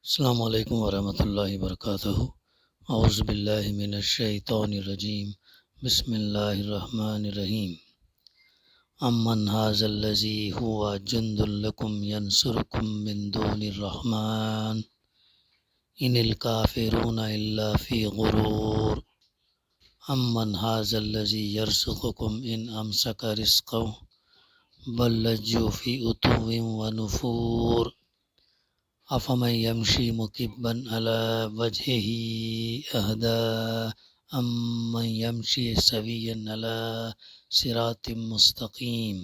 السلام علیکم ورحمۃ اللہ وبرکاتہ۔ اعوذ باللہ من الشیطان الرجیم، بسم اللہ الرحمن الرحیم۔ امن ھذا الذی هو جند لکم ینصرکم من دون الرحمن ان الکافرون الا فی غرور۔ امن ھذا الذی یرزقکم ان امسک رزقہ بل لجوا فی عتو ونفور۔ افمن یمشی مکبا علی وجہہ اہدی امن یمشی سویا علی صراط مستقیم۔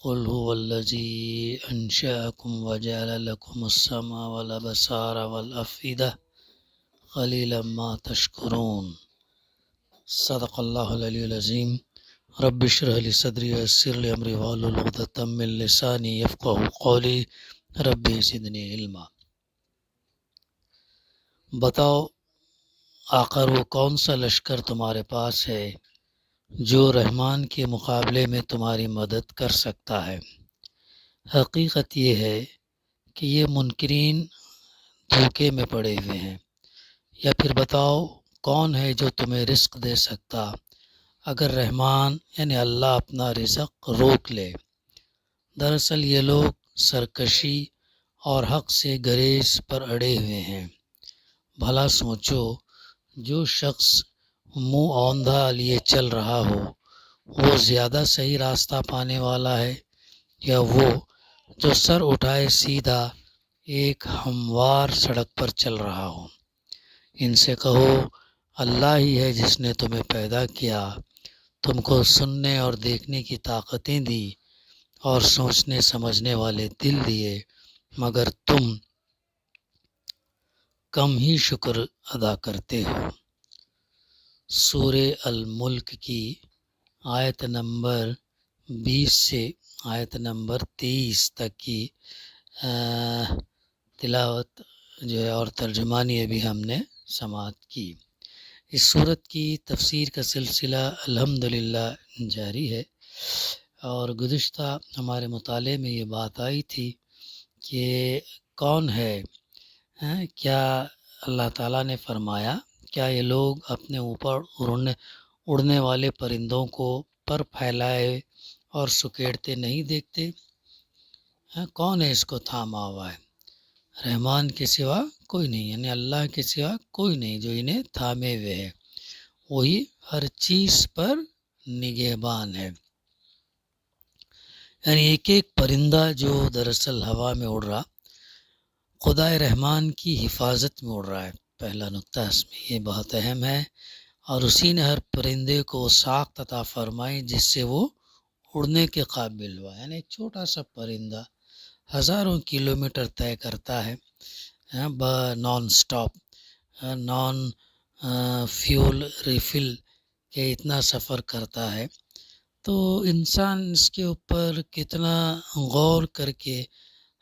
قل هو الذی انشأکم وجعل لکم السمع والابصار والافئدہ قلیلا ما تشکرون۔ صدق اللہ العلی العظیم۔ رب اشرح لی صدری ویسر لی امری واحلل عقدۃ من لسانی یفقہوا قولی رب زدنی علما۔ بتاؤ آخر وہ کون سا لشکر تمہارے پاس ہے جو رحمان کے مقابلے میں تمہاری مدد کر سکتا ہے؟ حقیقت یہ ہے کہ یہ منکرین دھوکے میں پڑے ہوئے ہیں۔ یا پھر بتاؤ کون ہے جو تمہیں رزق دے سکتا اگر رحمان یعنی اللہ اپنا رزق روک لے؟ دراصل یہ لوگ سرکشی اور حق سے گریز پر اڑے ہوئے ہیں۔ بھلا سوچو، جو شخص منہ اوندھا لیے چل رہا ہو وہ زیادہ صحیح راستہ پانے والا ہے، یا وہ جو سر اٹھائے سیدھا ایک ہموار سڑک پر چل رہا ہو؟ ان سے کہو اللہ ہی ہے جس نے تمہیں پیدا کیا، تم کو سننے اور دیکھنے کی طاقتیں دی اور سوچنے سمجھنے والے دل دیے، مگر تم کم ہی شکر ادا کرتے ہو۔ سورہ الملک کی آیت نمبر 20 سے آیت نمبر 23 تک کی تلاوت جو ہے اور ترجمانی ابھی ہم نے سماعت کی۔ اس سورت کی تفسیر کا سلسلہ الحمدللہ جاری ہے، اور گزشتہ ہمارے مطالعے میں یہ بات آئی تھی کہ کون ہے، کیا اللہ تعالیٰ نے فرمایا کیا یہ لوگ اپنے اوپر اڑنے والے پرندوں کو پر پھیلائے اور سکیڑتے نہیں دیکھتے؟ کون ہے اس کو تھاما ہوا ہے؟ رحمان کے سوا کوئی نہیں، یعنی اللہ کے سوا کوئی نہیں جو انہیں تھامے ہوئے ہے، وہی ہر چیز پر نگہبان ہے۔ یعنی ایک ایک پرندہ جو دراصل ہوا میں اڑ رہا خدائے رحمان کی حفاظت میں اڑ رہا ہے۔ پہلا نقطہ اس میں یہ بہت اہم ہے، اور اسی نے ہر پرندے کو ساخت عطا فرمائی جس سے وہ اڑنے کے قابل ہوا۔ یعنی ایک چھوٹا سا پرندہ ہزاروں کلومیٹر طے کرتا ہے naan stop, naan fuel raffle کے اتنا سفر کرتا ہے، تو انسان اس کے اوپر کتنا غور کر کے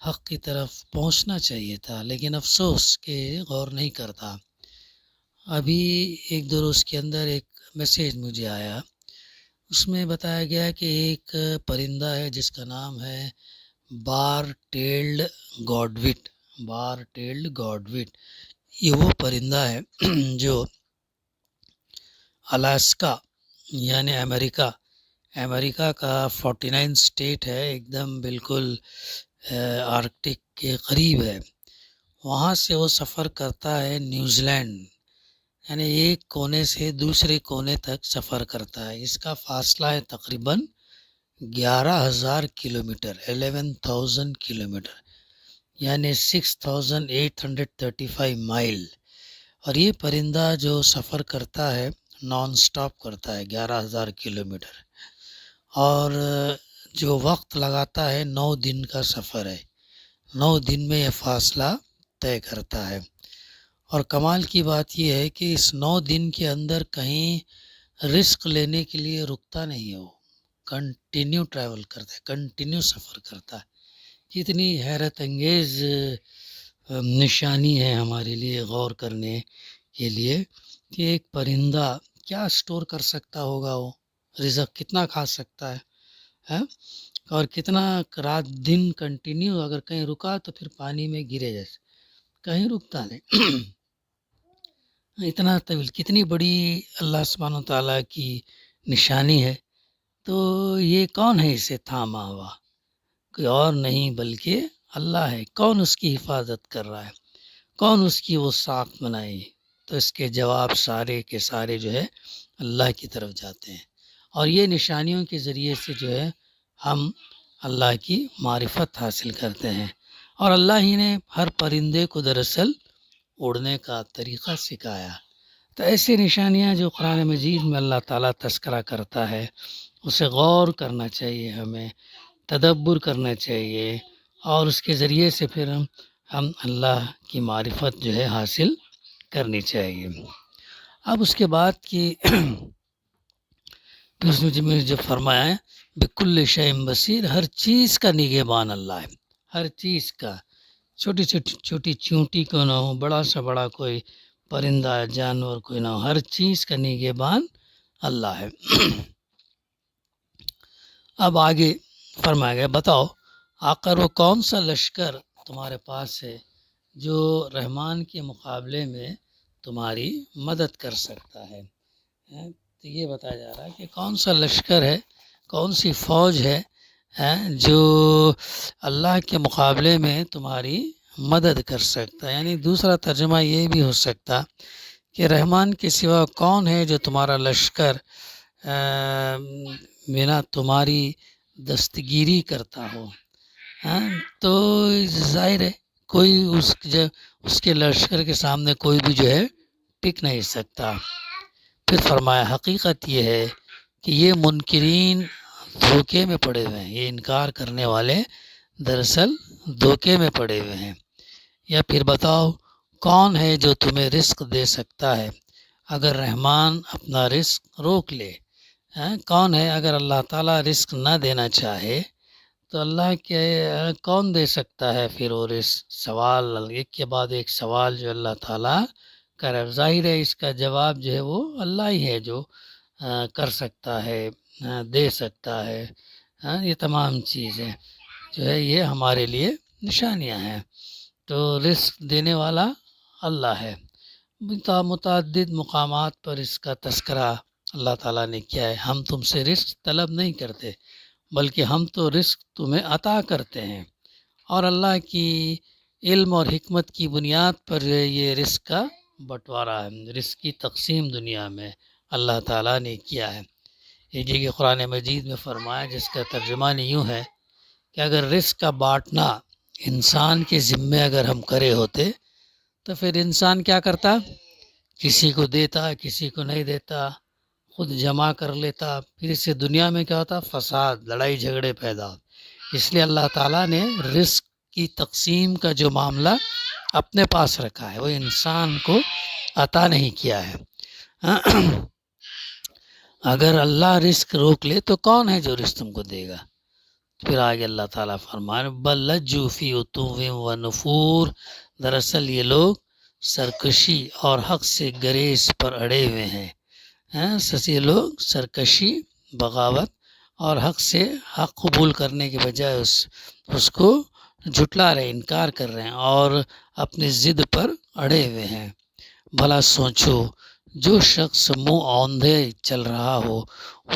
حق کی طرف پہنچنا چاہیے تھا، لیکن افسوس کہ غور نہیں کرتا۔ ابھی ایک دو روز کے اندر ایک میسیج مجھے آیا، اس میں بتایا گیا کہ ایک پرندہ ہے جس کا نام ہے بار ٹیلڈ گاڈوٹ۔ یہ وہ پرندہ ہے جو الاسکا یعنی امریکہ کا 49 اسٹیٹ ہے، ایک دم بالکل آرکٹک کے قریب ہے، وہاں سے وہ سفر کرتا ہے نیوزی لینڈ، یعنی ایک کونے سے دوسرے کونے تک سفر کرتا ہے۔ اس کا فاصلہ ہے تقریباً 11,000 کلومیٹر، 11,000 کلومیٹر، یعنی 6,835 مائل۔ اور یہ پرندہ جو سفر کرتا ہے نان سٹاپ کرتا ہے 11,000 کلومیٹر، اور جو وقت لگاتا ہے 9 دن کا سفر ہے، 9 دن میں یہ فاصلہ طے کرتا ہے۔ اور کمال کی بات یہ ہے کہ اس 9 دن کے اندر کہیں رزق لینے کے لیے رکتا نہیں ہو، کنٹینیو ٹریول کرتا ہے، کنٹینیو سفر کرتا ہے۔ کتنی حیرت انگیز نشانی ہے ہمارے لیے غور کرنے کے لیے کہ ایک پرندہ کیا سٹور کر سکتا ہوگا، وہ رزق کتنا کھا سکتا ہے، اور کتنا رات دن کنٹینیو، اگر کہیں رکا تو پھر پانی میں گرے جیسے کہیں رکتا نہیں۔ اتنا طویل، کتنی بڑی اللہ سبحانہ و تعالیٰ کی نشانی ہے، تو یہ کون ہے اسے تھاما ہوا؟ کوئی اور نہیں بلکہ اللہ ہے۔ کون اس کی حفاظت کر رہا ہے؟ کون اس کی وہ ساکھ بنائی؟ تو اس کے جواب سارے کے سارے جو ہے اللہ کی طرف جاتے ہیں، اور یہ نشانیوں کے ذریعے سے جو ہے ہم اللہ کی معرفت حاصل کرتے ہیں، اور اللہ ہی نے ہر پرندے کو دراصل اڑنے کا طریقہ سکھایا۔ تو ایسی نشانیاں جو قرآن مجید میں اللہ تعالیٰ تذکرہ کرتا ہے، اسے غور کرنا چاہیے، ہمیں تدبر کرنا چاہیے، اور اس کے ذریعے سے پھر ہم اللہ کی معرفت جو ہے حاصل کرنی چاہیے۔ اب اس کے بعد کی اس میں جو فرمایا ہے بکل شیء بصیر، ہر چیز کا نگہبان اللہ ہے، ہر چیز کا، چھوٹی چھوٹی چونٹی کو نہ ہو، بڑا سا بڑا کوئی پرندہ جانور کوئی نہ ہو، ہر چیز کا نگہبان اللہ ہے۔ اب آگے فرمایا گیا، بتاؤ آخر وہ کون سا لشکر تمہارے پاس ہے جو رحمان کے مقابلے میں تمہاری مدد کر سکتا ہے؟ تو یہ بتایا جا رہا ہے کہ کون سا لشکر ہے، کون سی فوج ہے جو اللہ کے مقابلے میں تمہاری مدد کر سکتا ہے۔ یعنی دوسرا ترجمہ یہ بھی ہو سکتا کہ رحمان کے سوا کون ہے جو تمہارا لشکر بنا تمہاری دستگیری کرتا ہو؟ تو ظاہر ہے کوئی اس کے لشکر کے سامنے کوئی بھی جو ہے ٹک نہیں سکتا۔ پھر فرمایا حقیقت یہ ہے کہ یہ منکرین دھوکے میں پڑے ہوئے ہیں، یہ انکار کرنے والے دراصل دھوکے میں پڑے ہوئے ہیں۔ یا پھر بتاؤ کون ہے جو تمہیں رزق دے سکتا ہے اگر رحمان اپنا رزق روک لے؟ کون ہے؟ اگر اللہ تعالیٰ رزق نہ دینا چاہے تو اللہ کے کون دے سکتا ہے پھر؟ اور اس سوال ایک کے بعد ایک سوال جو اللہ تعالیٰ کر، ظاہر ہے اس کا جواب جو ہے وہ اللہ ہی ہے جو کر سکتا ہے، دے سکتا ہے۔ یہ تمام چیزیں جو ہے یہ ہمارے لیے نشانیاں ہیں۔ تو رزق دینے والا اللہ ہے۔ متعدد مقامات پر اس کا تذکرہ اللہ تعالیٰ نے کیا ہے۔ ہم تم سے رزق طلب نہیں کرتے بلکہ ہم تو رزق تمہیں عطا کرتے ہیں، اور اللہ کی علم اور حکمت کی بنیاد پر یہ رزق کا بٹوارا ہے، رزق کی تقسیم دنیا میں اللہ تعالیٰ نے کیا ہے۔ یہ جگہ قرآن مجید میں فرمایا جس کا ترجمہ یوں ہے کہ اگر رزق کا بانٹنا انسان کے ذمے اگر ہم کرے ہوتے تو پھر انسان کیا کرتا؟ کسی کو دیتا، کسی کو نہیں دیتا، خود جمع کر لیتا، پھر اس سے دنیا میں کیا ہوتا؟ فساد، لڑائی جھگڑے پیدا ہوتے۔ اس لیے اللہ تعالیٰ نے رزق کی تقسیم کا جو معاملہ اپنے پاس رکھا ہے، وہ انسان کو عطا نہیں کیا ہے۔ اگر اللہ رزق روک لے تو کون ہے جو رزق تم کو دے گا؟ پھر آگے اللہ تعالیٰ فرمائے بل لجوا فی عتو و نفور، دراصل یہ لوگ سرکشی اور حق سے گریز پر اڑے ہوئے ہیں۔ یہ لوگ سرکشی، بغاوت اور حق قبول کرنے کے بجائے اس کو جھٹلا رہے، انکار کر رہے ہیں اور اپنی ضد پر اڑے ہوئے ہیں۔ بھلا سوچو جو شخص منہ اوندھے چل رہا ہو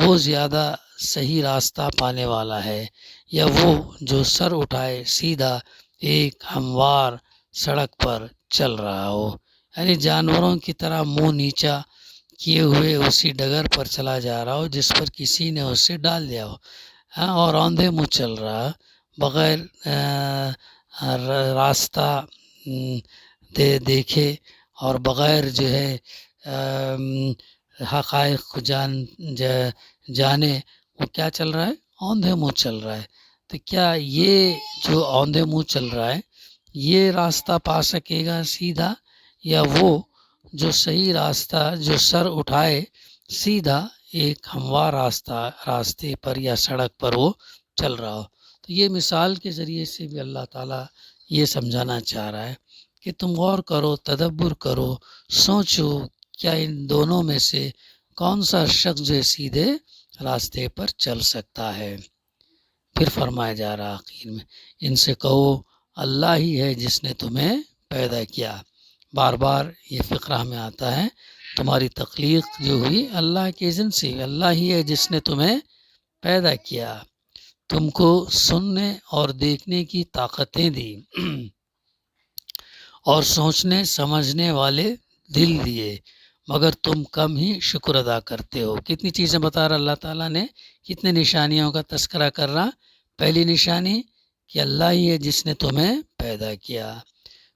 وہ زیادہ صحیح راستہ پانے والا ہے یا وہ جو سر اٹھائے سیدھا ایک ہموار سڑک پر چل رہا ہو؟ یعنی جانوروں کی طرح منہ نیچا کیے ہوئے اسی ڈگر پر چلا جا رہا ہو جس پر کسی نے اسے ڈال دیا ہو، اور اوندھے منہ چل رہا بغیر راستہ دیکھے اور بغیر جو ہے حقائق کو جانے وہ کیا چل رہا ہے؟ اوندھے منہ چل رہا ہے۔ تو کیا یہ جو اوندھے منہ چل رہا ہے یہ راستہ پا سکے گا سیدھا، یا وہ جو صحیح راستہ جو سر اٹھائے سیدھا ایک ہموار راستے پر یا سڑک پر وہ چل رہا ہو؟ تو یہ مثال کے ذریعے سے بھی اللہ تعالیٰ یہ سمجھانا چاہ رہا ہے کہ تم غور کرو، تدبر کرو، سوچو کیا ان دونوں میں سے کون سا شخص جو سیدھے راستے پر چل سکتا ہے؟ پھر فرمایا جا رہا آخر میں ان سے کہو اللہ ہی ہے جس نے تمہیں پیدا کیا۔ بار بار یہ فقرہ میں آتا ہے، تمہاری تخلیق جو ہوئی اللہ کے اذن سے، اللہ ہی ہے جس نے تمہیں پیدا کیا، تم کو سننے اور دیکھنے کی طاقتیں دی اور سوچنے سمجھنے والے دل دیے، مگر تم کم ہی شکر ادا کرتے ہو۔ کتنی چیزیں بتا رہا اللہ تعالیٰ نے، کتنے نشانیوں کا تذکرہ کر رہا۔ پہلی نشانی کہ اللہ ہی ہے جس نے تمہیں پیدا کیا،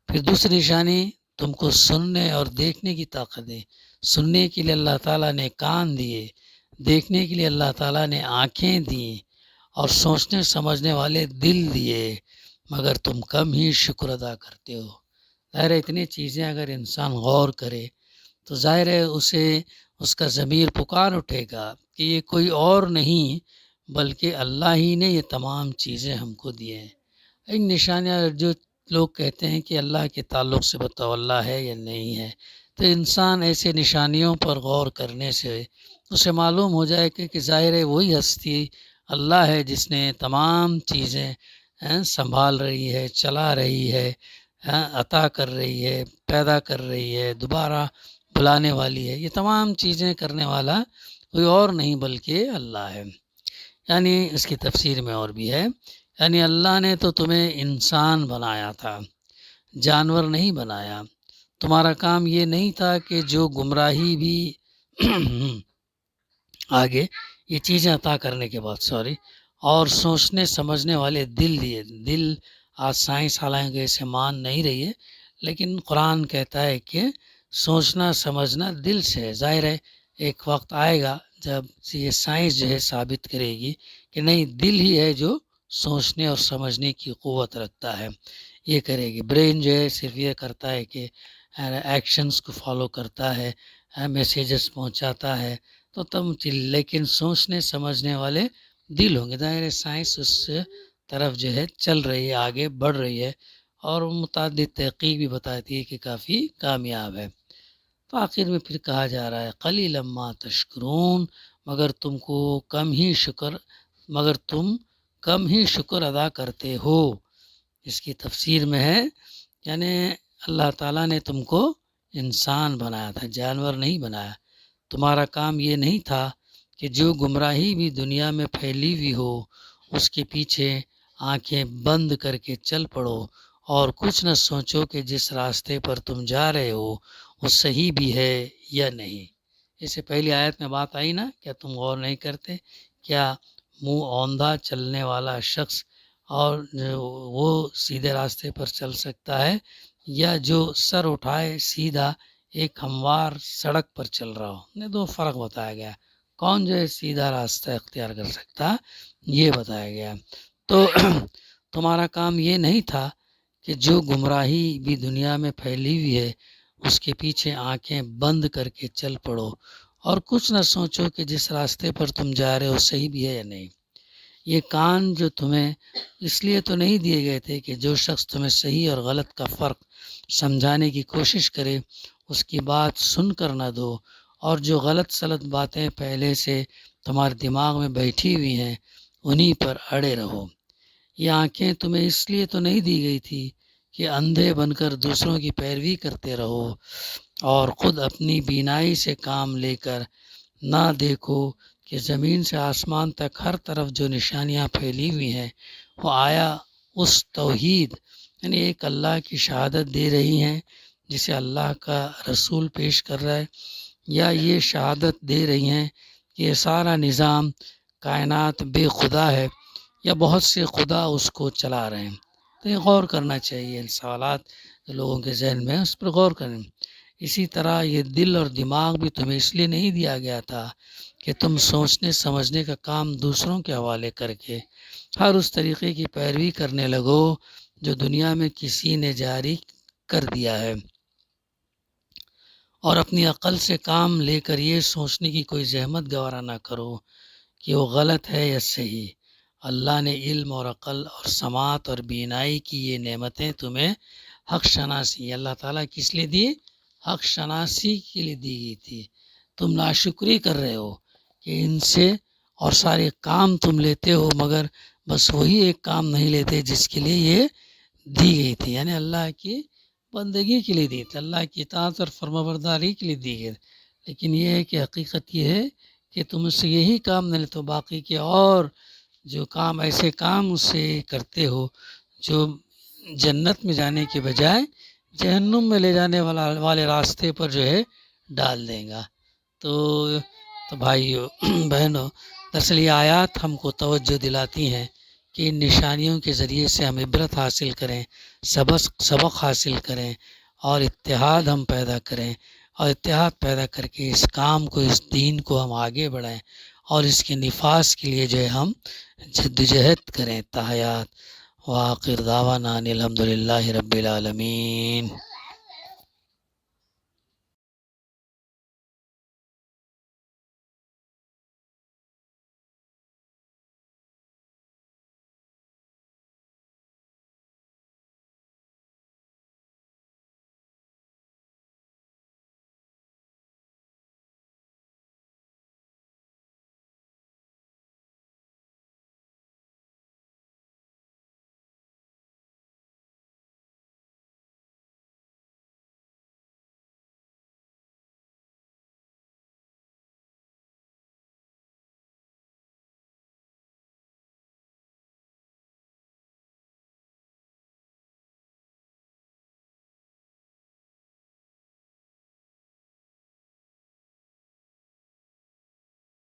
پھر دوسری نشانی تم کو سننے اور دیکھنے کی طاقت دی، سننے کے لیے اللہ تعالیٰ نے کان دیے، دیکھنے کے لیے اللہ تعالیٰ نے آنکھیں دیں اور سوچنے سمجھنے والے دل دیے، مگر تم کم ہی شکر ادا کرتے ہو۔ ظاہر ہے اتنی چیزیں اگر انسان غور کرے تو ظاہر ہے اسے اس کا ضمیر پکار اٹھے گا کہ یہ کوئی اور نہیں بلکہ اللہ ہی نے یہ تمام چیزیں ہم کو دیے ہیں۔ ان نشانیاں جو لوگ کہتے ہیں کہ اللہ کے تعلق سے بتاؤ اللہ ہے یا نہیں ہے، تو انسان ایسے نشانیوں پر غور کرنے سے اسے معلوم ہو جائے کہ ظاہر ہے وہی ہستی اللہ ہے جس نے تمام چیزیں سنبھال رہی ہے، چلا رہی ہے، عطا کر رہی ہے، پیدا کر رہی ہے، دوبارہ بلانے والی ہے۔ یہ تمام چیزیں کرنے والا کوئی اور نہیں بلکہ اللہ ہے۔ یعنی اس کی تفسیر میں اور بھی ہے، یعنی اللہ نے تو تمہیں انسان بنایا تھا، جانور نہیں بنایا۔ تمہارا کام یہ نہیں تھا کہ جو گمراہی بھی آگے یہ چیزیں عطا کرنے کے بعد اور سوچنے سمجھنے والے دل دیے۔ دل آج سائنس حالانکہ اسے مان نہیں رہی ہے، لیکن قرآن کہتا ہے کہ سوچنا سمجھنا دل سے ہے۔ ظاہر ہے ایک وقت آئے گا جب یہ سائنس جو ہے ثابت کرے گی کہ نہیں، دل ہی ہے جو سوچنے اور سمجھنے کی قوت رکھتا ہے، یہ کرے گی۔ برین جو ہے صرف یہ کرتا ہے کہ ایکشنز کو فالو کرتا ہے، میسیجز پہنچاتا ہے، تو لیکن سوچنے سمجھنے والے دل ہوں گے۔ ظاہر ہے سائنس اس طرف جو ہے چل رہی ہے، آگے بڑھ رہی ہے، اور متعدد تحقیق بھی بتاتی ہے کہ کافی کامیاب ہے۔ تو آخر میں پھر کہا جا رہا ہے قلیلا ما تشکرون، مگر تم کم ہی شکر ادا کرتے ہو۔ اس کی تفسیر میں ہے یعنی اللہ تعالیٰ نے تم کو انسان بنایا تھا، جانور نہیں بنایا۔ تمہارا کام یہ نہیں تھا کہ جو گمراہی بھی دنیا میں پھیلی ہوئی ہو اس کے پیچھے آنکھیں بند کر کے چل پڑو اور کچھ نہ سوچو کہ جس راستے پر تم جا رہے ہو وہ صحیح بھی ہے یا نہیں۔ اس سے پہلی آیت میں بات آئی نا، کیا تم غور نہیں کرتے؟ کیا منہ اوندھا چلنے والا شخص اور وہ سیدھے راستے پر چل سکتا ہے، یا جو سر اٹھائے سیدھا ایک ہموار سڑک پر چل رہا ہو؟ نے دو فرق بتایا گیا، کون جو ہے سیدھا راستہ اختیار کر سکتا یہ بتایا گیا۔ تو تمہارا کام یہ نہیں تھا کہ جو گمراہی بھی دنیا میں پھیلی ہوئی ہے اس کے پیچھے آنکھیں بند کر کے چل پڑو اور کچھ نہ سوچو کہ جس راستے پر تم جا رہے ہو صحیح بھی ہے یا نہیں۔ یہ کان جو تمہیں اس لیے تو نہیں دیے گئے تھے کہ جو شخص تمہیں صحیح اور غلط کا فرق سمجھانے کی کوشش کرے اس کی بات سن کر نہ دو، اور جو غلط سلط باتیں پہلے سے تمہارے دماغ میں بیٹھی ہوئی ہیں انہی پر اڑے رہو۔ یہ آنکھیں تمہیں اس لیے تو نہیں دی گئی تھی کہ اندھے بن کر دوسروں کی پیروی کرتے رہو اور خود اپنی بینائی سے کام لے کر نہ دیکھو کہ زمین سے آسمان تک ہر طرف جو نشانیاں پھیلی ہوئی ہیں وہ آیا اس توحید یعنی ایک اللہ کی شہادت دے رہی ہیں جسے اللہ کا رسول پیش کر رہا ہے، یا یہ شہادت دے رہی ہیں کہ یہ سارا نظام کائنات بے خدا ہے یا بہت سے خدا اس کو چلا رہے ہیں؟ تو یہ غور کرنا چاہیے، ان سوالات لوگوں کے ذہن میں اس پر غور کریں۔ اسی طرح یہ دل اور دماغ بھی تمہیں اس لیے نہیں دیا گیا تھا کہ تم سوچنے سمجھنے کا کام دوسروں کے حوالے کر کے ہر اس طریقے کی پیروی کرنے لگو جو دنیا میں کسی نے جاری کر دیا ہے، اور اپنی عقل سے کام لے کر یہ سوچنے کی کوئی زحمت گوارا نہ کرو کہ وہ غلط ہے یا صحیح۔ اللہ نے علم اور عقل اور سماعت اور بینائی کی یہ نعمتیں تمہیں حق شناسی، اللہ تعالیٰ کس لیے دی؟ حق شناسی کے لیے دی گئی تھی۔ تم ناشکری کر رہے ہو کہ ان سے اور سارے کام تم لیتے ہو مگر بس وہی ایک کام نہیں لیتے جس کے لیے یہ دی گئی تھی، یعنی اللہ کی بندگی کے لیے دی تھی، اللہ کی اطاعت اور فرمانبرداری کے لیے دی گئی، لیکن یہ ہے کہ حقیقت یہ ہے کہ تم اس سے یہی کام نہ لے تو باقی کے اور جو کام ایسے کام اس سے کرتے ہو جو جنت میں جانے کے بجائے جہنم میں لے جانے والے راستے پر جو ہے ڈال دیں گا۔ تو بھائیو بہنوں، دراصل یہ آیات ہم کو توجہ دلاتی ہیں کہ ان نشانیوں کے ذریعے سے ہم عبرت حاصل کریں، سبق حاصل کریں اور اتحاد ہم پیدا کریں، اور اتحاد پیدا کر کے اس کام کو، اس دین کو ہم آگے بڑھائیں اور اس کے نفاذ کے لیے جو ہے ہم جدوجہد کریں تا حیات۔ وآخر دعوانا ان الحمد للہ رب العالمین۔